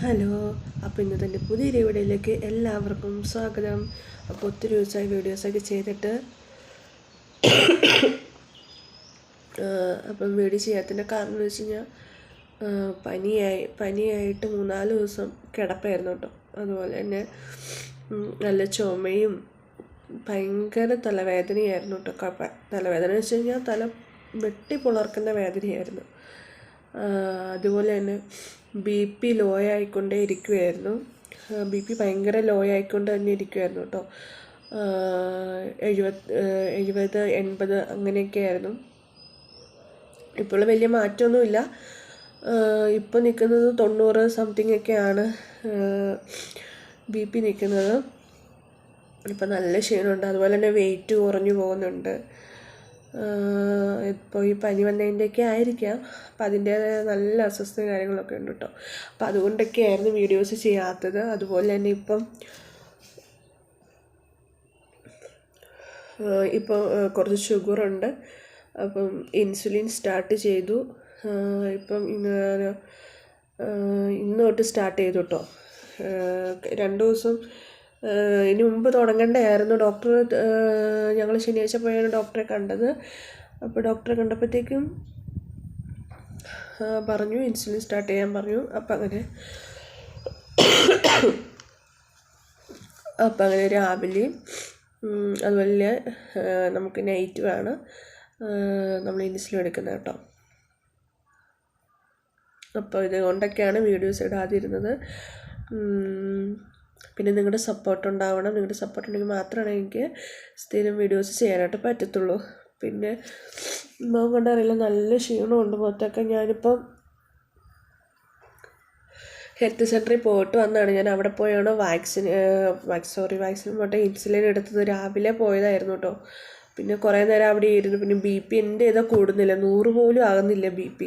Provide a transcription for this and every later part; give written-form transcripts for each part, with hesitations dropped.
Hello, അപ്പോൾ ഇന്നത്തെ എൻ്റെ പുതിയൊരു വീഡിയോയിലേക്ക് എല്ലാവർക്കും സ്വാഗതം. അപ്പോൾ ഒത്തിരി ദിവസമായി വീഡിയോസൊക്കെ ചെയ്തിട്ട് അപ്പം വീഡിയോ ചെയ്യാത്തതിൻ്റെ കാരണം എന്ന് വെച്ച് കഴിഞ്ഞാൽ പനിയായിട്ട് 3-4 ദിവസം കിടപ്പായിരുന്നു കേട്ടോ. അതുപോലെ തന്നെ നല്ല ചുമയും ഭയങ്കര തലവേദനയായിരുന്നു കേട്ടോ. തലവേദന വെച്ച് കഴിഞ്ഞാൽ തല വെട്ടി പുളർക്കുന്ന വേദനയായിരുന്നു. അതുപോലെ തന്നെ BP ലോ ആയിക്കൊണ്ടേ ഇരിക്കുമായിരുന്നു. BP ഭയങ്കര ലോ ആയിക്കൊണ്ട് തന്നെ ഇരിക്കുമായിരുന്നു കേട്ടോ. 70-80 അങ്ങനെയൊക്കെ ആയിരുന്നു. ഇപ്പോൾ വലിയ മാറ്റമൊന്നുമില്ല. ഇപ്പോൾ നിൽക്കുന്നത് 90 സംതിങ് ഒക്കെയാണ് BP നിൽക്കുന്നത്. ഇപ്പം നല്ല ക്ഷീണമുണ്ട്. അതുപോലെ തന്നെ വെയിറ്റ് കുറഞ്ഞു പോകുന്നുണ്ട്. ഇപ്പോൾ ഈ പനി വന്നതിൻ്റെയൊക്കെ ആയിരിക്കാം. അപ്പം അതിൻ്റേതായ നല്ല അസ്വസ്ഥത കാര്യങ്ങളൊക്കെ ഉണ്ട് കേട്ടോ. അപ്പം അതുകൊണ്ടൊക്കെ ആയിരുന്നു വീഡിയോസ് ചെയ്യാത്തത്. അതുപോലെ തന്നെ ഇപ്പോൾ കുറച്ച് ഷുഗറുണ്ട്. അപ്പം ഇൻസുലിൻ സ്റ്റാർട്ട് ചെയ്തു. ഇപ്പം ഇന്ന് തൊട്ട് സ്റ്റാർട്ട് ചെയ്തു കേട്ടോ. 2 ദിവസം ഇതിന് മുമ്പ് തുടങ്ങേണ്ടതായിരുന്നു. ഞങ്ങൾ ശനിയാഴ്ച പോയാണ് ഡോക്ടറെ കണ്ടത്. അപ്പോൾ ഡോക്ടറെ കണ്ടപ്പോഴത്തേക്കും പറഞ്ഞു ഇൻസുലിൻ സ്റ്റാർട്ട് ചെയ്യാൻ പറഞ്ഞു. അപ്പം അങ്ങനെ രാവിലെയും അതുപോലെ നമുക്ക് നൈറ്റുമാണ് നമ്മൾ ഇൻസുലിൻ എടുക്കുന്നത് കേട്ടോ. അപ്പോൾ ഇതുകൊണ്ടൊക്കെയാണ് വീഡിയോസ് ഇടാതിരുന്നത്. പിന്നെ നിങ്ങളുടെ സപ്പോർട്ട് ഉണ്ടാവണം. നിങ്ങളുടെ സപ്പോർട്ട് ഉണ്ടെങ്കിൽ മാത്രമാണ് എനിക്ക് സ്ഥിരം വീഡിയോസ് ചെയ്യാനായിട്ട് പറ്റത്തുള്ളൂ. പിന്നെ മോൻ കണ്ടറിയില്ല, നല്ല ക്ഷീണമുണ്ട് മുഖത്തൊക്കെ. ഞാനിപ്പം ഹെൽത്ത് സെൻറ്ററിൽ പോയിട്ട് വന്നതാണ്. ഞാൻ അവിടെ പോയാണ് വാക്സിൻ പോട്ടെ ഇൻസുലിൻ എടുത്തത്. രാവിലെ പോയതായിരുന്നു കേട്ടോ. പിന്നെ കുറേ നേരം അവിടെ ഇരുന്നു. പിന്നെ BP എൻ്റെ ഏതോ കൂടുന്നില്ല, 100 പോലും ആകുന്നില്ല BP.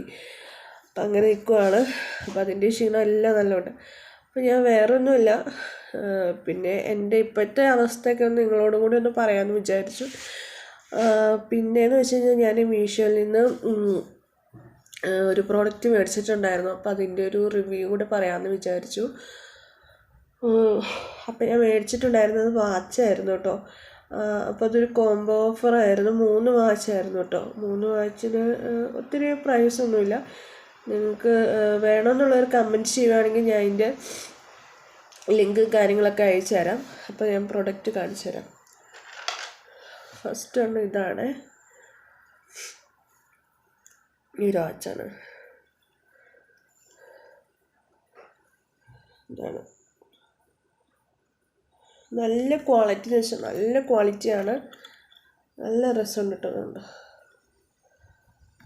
അപ്പം അങ്ങനെ നിൽക്കുവാണ്. അപ്പം അതിൻ്റെ ക്ഷീണം എല്ലാം നല്ലതുണ്ട്. അപ്പം ഞാൻ വേറൊന്നുമില്ല, പിന്നെ എൻ്റെ ഇപ്പോഴത്തെ അവസ്ഥയൊക്കെ ഒന്ന് നിങ്ങളോടും കൂടി ഒന്ന് പറയാമെന്ന് വിചാരിച്ചു. പിന്നെയെന്ന് വെച്ച് കഴിഞ്ഞാൽ ഞാൻ മീഷോയിൽ നിന്ന് ഒരു പ്രോഡക്റ്റ് മേടിച്ചിട്ടുണ്ടായിരുന്നു. അപ്പോൾ അതിൻ്റെ ഒരു റിവ്യൂ കൂടി പറയാമെന്ന് വിചാരിച്ചു. അപ്പം ഞാൻ മേടിച്ചിട്ടുണ്ടായിരുന്നത് വാച്ചായിരുന്നു കേട്ടോ. അപ്പോൾ അതൊരു കോംബോ ഓഫറായിരുന്നു. 3 വാച്ചായിരുന്നു കേട്ടോ. 3 വാച്ചിന് ഒത്തിരി പ്രൈസൊന്നുമില്ല. നിങ്ങൾക്ക് വേണമെന്നുള്ളവർ കമൻറ്റ് ചെയ്യുകയാണെങ്കിൽ ഞാൻ അതിൻ്റെ ലിങ്ക് കാര്യങ്ങളൊക്കെ അയച്ചു തരാം. അപ്പോൾ ഞാൻ പ്രൊഡക്റ്റ് കാണിച്ചു തരാം. ഫസ്റ്റ് ആണ് ഇതാണ്, ഈ വാച്ചാണ്. ഇതാണ് നല്ല ക്വാളിറ്റി എന്ന് വെച്ചാൽ നല്ല ക്വാളിറ്റിയാണ്. നല്ല രസമുണ്ട് കേട്ടോ.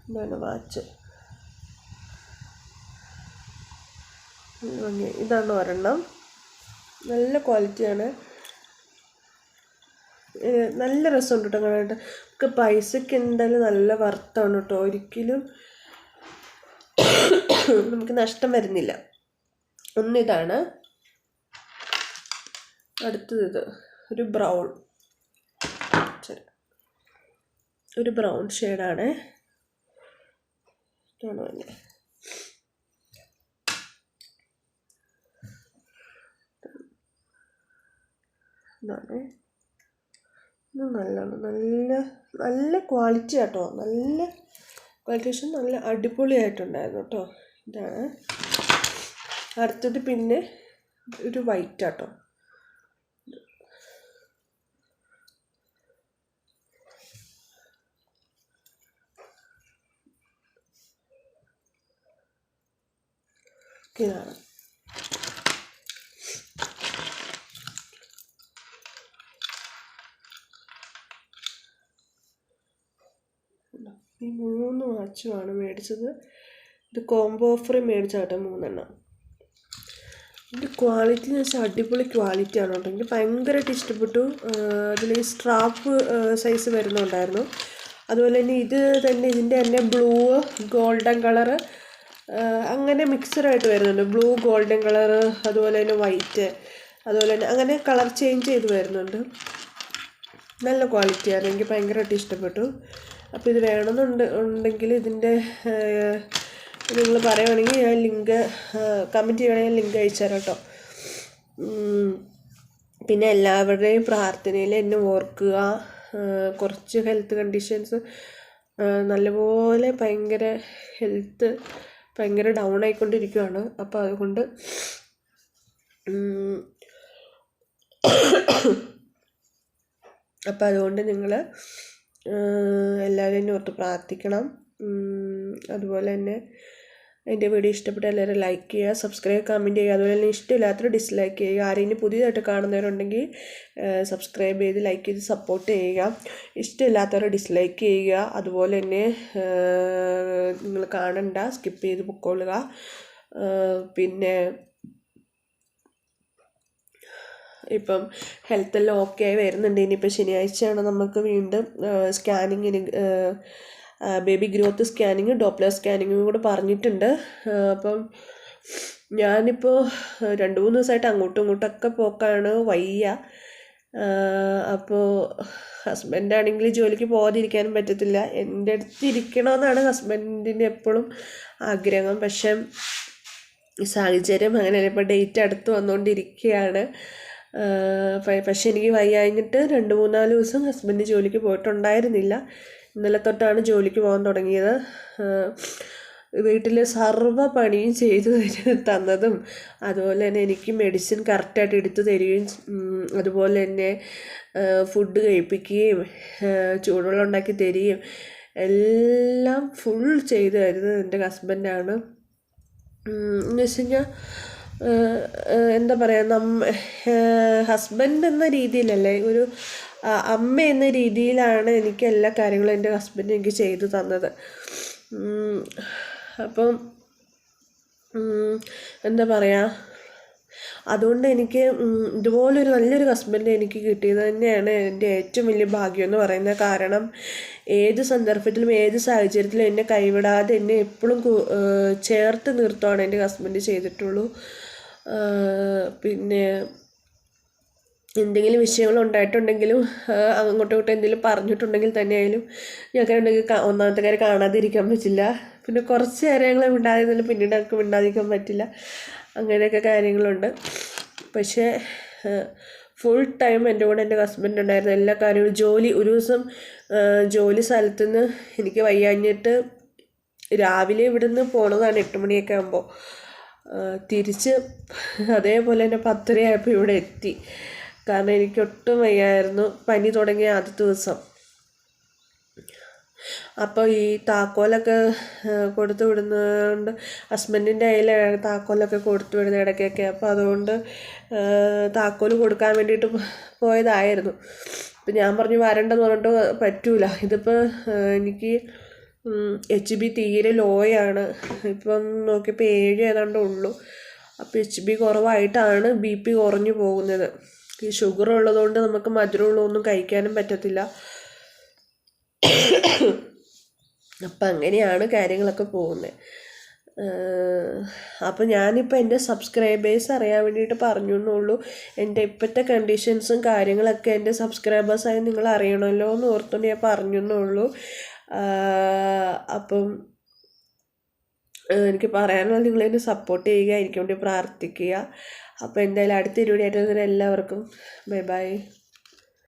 ഇതാണ് വാച്ച്. ഇതാണ് ഒരെണ്ണം. നല്ല ക്വാളിറ്റിയാണ്. നല്ല രസമുണ്ട് കേട്ടോ കാണാനായിട്ട്. നമുക്ക് പൈസയ്ക്ക് എന്തായാലും നല്ല വർത്താണ് കേട്ടോ. ഒരിക്കലും നമുക്ക് നഷ്ടം വരുന്നില്ല. ഒന്നിതാണ്. അടുത്തത് ഒരു ബ്രൗൺ ഷെയ്ഡാണ്. ഇതാണ് തന്നെ. ഇതാണ്. ഇത് നല്ല ക്വാളിറ്റി കേട്ടോ. നല്ല ക്വാളിറ്റി, നല്ല അടിപൊളിയായിട്ടുണ്ടായിരുന്നു കേട്ടോ. ഇതാണ്. അടുത്തത് പിന്നെ ഒരു വൈറ്റ് കേട്ടോ. ഇതാണ്. ഈ 3 വാച്ചുമാണ് മേടിച്ചത്. ഇത് കോംബോ ഓഫറിൽ മേടിച്ച കേട്ടോ 3 എണ്ണം. ഇതിൻ്റെ ക്വാളിറ്റി എന്ന് വെച്ചാൽ അടിപൊളി ക്വാളിറ്റിയാണ് കേട്ടോ. എനിക്ക് ഭയങ്കരമായിട്ട് ഇഷ്ടപ്പെട്ടു. അതിൽ ഈ സ്ട്രാപ്പ് സൈസ് വരുന്നുണ്ടായിരുന്നു. അതുപോലെ തന്നെ ഇതിൻ്റെ തന്നെ ബ്ലൂ ഗോൾഡൻ കളറ് അങ്ങനെ മിക്സഡായിട്ട് വരുന്നുണ്ട്. ബ്ലൂ ഗോൾഡൻ കളറ്, അതുപോലെ തന്നെ വൈറ്റ്, അതുപോലെ തന്നെ അങ്ങനെ കളർ ചേഞ്ച് ചെയ്ത് വരുന്നുണ്ട്. നല്ല ക്വാളിറ്റിയാണ്. എനിക്ക് ഭയങ്കരമായിട്ട് ഇഷ്ടപ്പെട്ടു. അപ്പോൾ ഇത് വേണമെന്നുണ്ടെങ്കിൽ ഇതിൻ്റെ നിങ്ങൾ പറയുകയാണെങ്കിൽ ഞാൻ ലിങ്ക് കമൻറ്റ് ചെയ്യുകയാണെങ്കിൽ ലിങ്ക് അയച്ചു തരാം കേട്ടോ. പിന്നെ എല്ലാവരുടെയും പ്രാർത്ഥനയിൽ എന്നെ ഓർക്കുക. കുറച്ച് ഹെൽത്ത് കണ്ടീഷൻസ് നല്ലപോലെ ഹെൽത്ത് ഭയങ്കര ഡൗൺ ആയിക്കൊണ്ടിരിക്കുകയാണ്. അപ്പോൾ അതുകൊണ്ട് നിങ്ങൾ എല്ലാവരും എന്നെ ഓർത്ത് പ്രാർത്ഥിക്കണം. അതുപോലെ തന്നെ എൻ്റെ വീഡിയോ ഇഷ്ടപ്പെട്ട എല്ലാവരും ലൈക്ക് ചെയ്യുക, സബ്സ്ക്രൈബ്, കമൻറ്റ് ചെയ്യുക. അതുപോലെ തന്നെ ഇഷ്ടമില്ലാത്തവർ ഡിസ്ലൈക്ക് ചെയ്യുക. ആരെങ്കിലും പുതിയതായിട്ട് കാണുന്നവരുണ്ടെങ്കിൽ സബ്സ്ക്രൈബ് ചെയ്ത് ലൈക്ക് ചെയ്ത് സപ്പോർട്ട് ചെയ്യുക. ഇഷ്ടമില്ലാത്തവർ ഡിസ്ലൈക്ക് ചെയ്യുക. അതുപോലെ തന്നെ നിങ്ങൾ കാണണ്ട, സ്കിപ്പ് ചെയ്ത് പൊക്കോളുക. പിന്നെ ഇപ്പം ഹെൽത്തെല്ലാം ഓക്കെ ആയി വരുന്നുണ്ട്. ഇനിയിപ്പോൾ ശനിയാഴ്ചയാണ് നമുക്ക് വീണ്ടും സ്കാനിങ്ങിന് ബേബി ഗ്രോത്ത് സ്കാനിങ്, ഡോപ്ലർ സ്കാനിങ്ങും കൂടെ പറഞ്ഞിട്ടുണ്ട്. അപ്പം ഞാനിപ്പോൾ 2-3 ദിവസമായിട്ട് അങ്ങോട്ടും ഇങ്ങോട്ടൊക്കെ പോക്കാണ്, വയ്യ. അപ്പോൾ ഹസ്ബൻഡാണെങ്കിൽ ജോലിക്ക് പോകാതിരിക്കാനും പറ്റത്തില്ല. എൻ്റെ അടുത്ത് ഇരിക്കണമെന്നാണ് ഹസ്ബൻഡിന് എപ്പോഴും ആഗ്രഹം. പക്ഷെ സാഹചര്യം അങ്ങനെയല്ല. ഇപ്പോൾ ഡേറ്റ് അടുത്ത് വന്നുകൊണ്ടിരിക്കുകയാണ്. പക്ഷെ എനിക്ക് വയ്യാഞ്ഞിട്ട് 2-3-4 ദിവസം ഹസ്ബൻഡ് ജോലിക്ക് പോയിട്ടുണ്ടായിരുന്നില്ല. ഇന്നലെ തൊട്ടാണ് ജോലിക്ക് പോകാൻ തുടങ്ങിയത്. വീട്ടിൽ സർവ്വ പണിയും ചെയ്തു തന്നതും അതുപോലെ തന്നെ എനിക്ക് മെഡിസിൻ കറക്റ്റായിട്ട് എടുത്തു തരികയും അതുപോലെ തന്നെ ഫുഡ് കഴിപ്പിക്കുകയും ചൂടുവെള്ളം ഉണ്ടാക്കി തരികയും എല്ലാം ഫുൾ ചെയ്തു തരുന്നത് എൻ്റെ ഹസ്ബൻഡാണ്. എന്ന് വെച്ച് കഴിഞ്ഞാൽ എന്താ പറയുക, ഹസ്ബൻഡ് എന്ന രീതിയിലല്ലേ, ഒരു അമ്മ എന്ന രീതിയിലാണ് എനിക്ക് എല്ലാ കാര്യങ്ങളും എൻ്റെ ഹസ്ബൻഡ് എനിക്ക് ചെയ്തു തന്നത്. അപ്പം എന്താ പറയുക, അതുകൊണ്ട് എനിക്ക് ഇതുപോലൊരു നല്ലൊരു ഹസ്ബൻഡ് എനിക്ക് കിട്ടിയത് തന്നെയാണ് എൻ്റെ ഏറ്റവും വലിയ ഭാഗ്യം എന്ന് പറയുന്നത്. കാരണം ഏത് സന്ദർഭത്തിലും ഏത് സാഹചര്യത്തിലും എന്നെ കൈവിടാതെ എന്നെ എപ്പോഴും ചേർത്ത് നിർത്തുകയാണ് എൻ്റെ ഹസ്ബൻഡ് ചെയ്തിട്ടുള്ളൂ. പിന്നെ എന്തെങ്കിലും വിഷയങ്ങൾ ഉണ്ടായിട്ടുണ്ടെങ്കിലും അങ്ങോട്ടും ഇങ്ങോട്ടും എന്തെങ്കിലും പറഞ്ഞിട്ടുണ്ടെങ്കിൽ തന്നെയായാലും ഞങ്ങൾക്കുണ്ടെങ്കിൽ ഒന്നാമത്തെ കാര്യം കാണാതിരിക്കാൻ പറ്റില്ല. പിന്നെ കുറച്ച് കാര്യങ്ങൾ മിണ്ടാതിരുന്നാലും പിന്നീട് ഞങ്ങൾക്ക് മിണ്ടാതിരിക്കാൻ പറ്റില്ല. അങ്ങനെയൊക്കെ കാര്യങ്ങളുണ്ട്. പക്ഷേ ഫുൾ ടൈം എൻ്റെ കൂടെ എൻ്റെ ഹസ്ബൻഡ് ഉണ്ടായിരുന്നു. എല്ലാ കാര്യങ്ങളും ഒരു ദിവസം ജോലി സ്ഥലത്തുനിന്ന് എനിക്ക് വയ്യാഞ്ഞിട്ട് രാവിലെ ഇവിടുന്ന് പോണതാണ് 8 മണിയൊക്കെ ആകുമ്പോൾ. തിരിച്ച് അതേപോലെ തന്നെ 10:30 ആയപ്പോൾ ഇവിടെ എത്തി. കാരണം എനിക്ക് ഒട്ടും വയ്യായിരുന്നു, പനി തുടങ്ങിയ ആദ്യത്തെ ദിവസം. അപ്പോൾ ഈ താക്കോലൊക്കെ കൊടുത്തു വിടുന്നതുകൊണ്ട് ഹസ്ബൻഡിൻ്റെ കയ്യിൽ താക്കോലൊക്കെ കൊടുത്തു വിടുന്ന ഇടയ്ക്കൊക്കെ. അപ്പോൾ അതുകൊണ്ട് താക്കോൽ കൊടുക്കാൻ വേണ്ടിയിട്ട് പോയതായിരുന്നു. അപ്പം ഞാൻ പറഞ്ഞു വരണ്ടെന്ന് പറഞ്ഞിട്ട് പറ്റൂല. ഇതിപ്പോൾ എനിക്ക് HB തീരെ ലോയാണ്. ഇപ്പം നോക്കിയപ്പോൾ 7 ഏതാണ്ട് ഉള്ളൂ. അപ്പോൾ HB കുറവായിട്ടാണ് BP കുറഞ്ഞു പോകുന്നത്. ഈ ഷുഗർ ഉള്ളതുകൊണ്ട് നമുക്ക് മധുരമുള്ളതൊന്നും കഴിക്കാനും പറ്റത്തില്ല. അപ്പം അങ്ങനെയാണ് കാര്യങ്ങളൊക്കെ പോകുന്നത്. അപ്പോൾ ഞാനിപ്പോൾ എൻ്റെ സബ്സ്ക്രൈബേഴ്സ് അറിയാൻ വേണ്ടിയിട്ട് പറഞ്ഞു എന്നുള്ളൂ. എൻ്റെ ഇപ്പോഴത്തെ കണ്ടീഷൻസും കാര്യങ്ങളൊക്കെ എൻ്റെ സബ്സ്ക്രൈബേഴ്സായി നിങ്ങൾ അറിയണമല്ലോ എന്ന് ഓർത്തുകൊണ്ട് ഞാൻ പറഞ്ഞു എന്നുള്ളൂ. അപ്പം എനിക്ക് പറയാനുള്ളത് നിങ്ങളെന്നെ സപ്പോർട്ട് ചെയ്യുക, എനിക്ക് വേണ്ടി പ്രാർത്ഥിക്കുക. അപ്പോൾ എന്തായാലും അടുത്ത വീഡിയോ ആയിട്ട് എല്ലാവർക്കും ബൈ ബൈ.